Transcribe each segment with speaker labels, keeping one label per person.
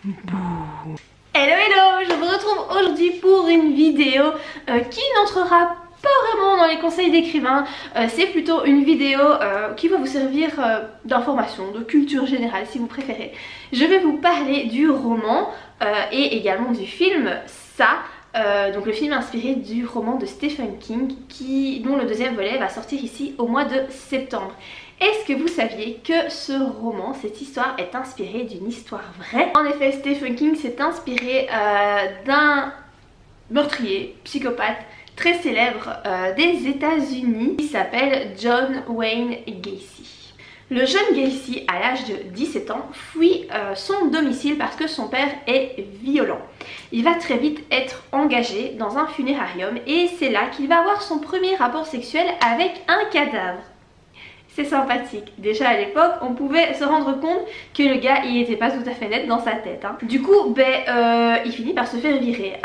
Speaker 1: Hello hello, je vous retrouve aujourd'hui pour une vidéo qui n'entrera pas vraiment dans les conseils d'écrivain. C'est plutôt une vidéo qui va vous servir d'information, de culture générale si vous préférez. Je vais vous parler du roman et également du film Ça. Donc le film inspiré du roman de Stephen King dont le deuxième volet va sortir ici au mois de septembre. Est-ce que vous saviez que ce roman, cette histoire est inspirée d'une histoire vraie? En effet, Stephen King s'est inspiré d'un meurtrier, psychopathe très célèbre des États-Unis qui s'appelle John Wayne Gacy. Le jeune Gacy, à l'âge de 17 ans, fuit son domicile parce que son père est violent. Il va très vite être engagé dans un funérarium et c'est là qu'il va avoir son premier rapport sexuel avec un cadavre. C'est sympathique. Déjà à l'époque, on pouvait se rendre compte que le gars, il était pas tout à fait net dans sa tête. Du coup, il finit par se faire virer.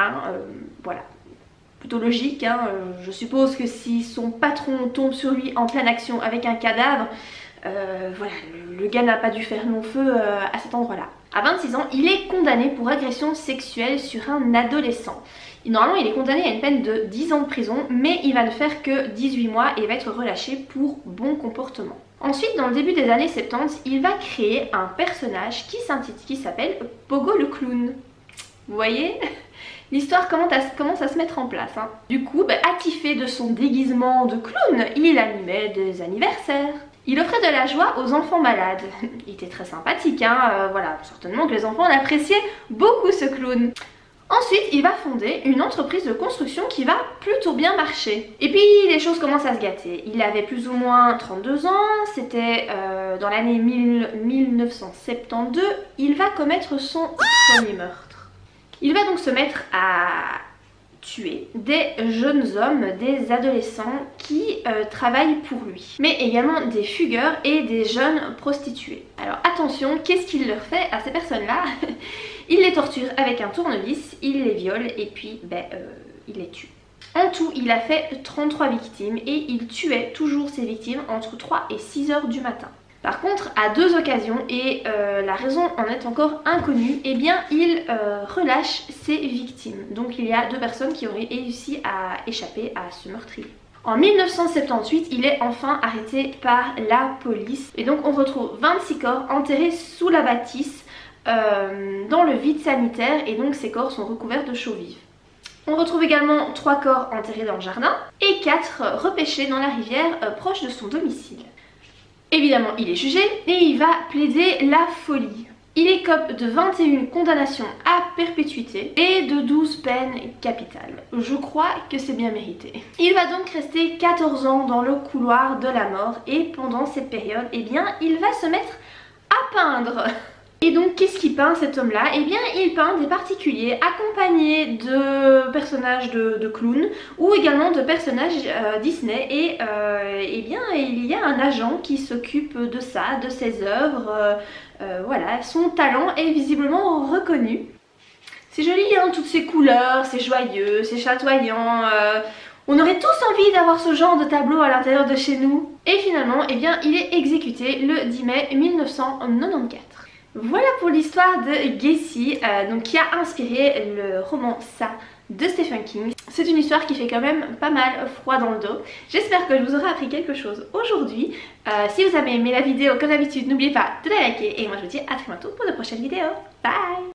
Speaker 1: Voilà. Plutôt logique. Je suppose que si son patron tombe sur lui en pleine action avec un cadavre, voilà, le gars n'a pas dû faire long feu à cet endroit-là. À 26 ans, il est condamné pour agression sexuelle sur un adolescent. Normalement, il est condamné à une peine de 10 ans de prison, mais il va ne faire que 18 mois et va être relâché pour bon comportement. Ensuite, dans le début des années 70, il va créer un personnage qui s'appelle Pogo le clown. Vous voyez? L'histoire commence à se mettre en place. Du coup, attifé de son déguisement de clown, il animait des anniversaires. Il offrait de la joie aux enfants malades. Il était très sympathique, voilà, certainement que les enfants appréciaient beaucoup ce clown. Ensuite, il va fonder une entreprise de construction qui va plutôt bien marcher. Et puis, les choses commencent à se gâter. Il avait plus ou moins 32 ans, c'était dans l'année 1972. Il va commettre son premier meurtre. Il va donc se mettre à tuer des jeunes hommes, des adolescents qui travaillent pour lui, mais également des fugueurs et des jeunes prostituées. Alors attention, qu'est-ce qu'il leur fait à ces personnes-là? Il les torture avec un tournevis, il les viole et puis il les tue. En tout, il a fait 33 victimes et il tuait toujours ses victimes entre 3 et 6 heures du matin. Par contre, à 2 occasions, et la raison en est encore inconnue, il relâche ses victimes. Donc il y a 2 personnes qui auraient réussi à échapper à ce meurtrier. En 1978, il est enfin arrêté par la police. Et donc on retrouve 26 corps enterrés sous la bâtisse dans le vide sanitaire. Et donc ces corps sont recouverts de chaux vives. On retrouve également 3 corps enterrés dans le jardin et 4 repêchés dans la rivière proche de son domicile. Évidemment, il est jugé et il va plaider la folie. Il écope de 21 condamnations à perpétuité et de 12 peines capitales. Je crois que c'est bien mérité. Il va donc rester 14 ans dans le couloir de la mort et pendant cette période, il va se mettre à peindre. Et donc qu'est-ce qu'il peint cet homme-là? Il peint des particuliers accompagnés de personnages de clowns ou également de personnages Disney et il y a un agent qui s'occupe de ça, de ses œuvres, voilà, son talent est visiblement reconnu. C'est joli toutes ces couleurs, c'est joyeux, c'est chatoyant, on aurait tous envie d'avoir ce genre de tableau à l'intérieur de chez nous. Et finalement, il est exécuté le 10 mai 1994. Voilà pour l'histoire de Gacy, qui a inspiré le roman Ça de Stephen King. C'est une histoire qui fait quand même pas mal froid dans le dos. J'espère que je vous aurai appris quelque chose aujourd'hui. Si vous avez aimé la vidéo, comme d'habitude, n'oubliez pas de la liker. Et moi je vous dis à très bientôt pour de prochaines vidéos. Bye!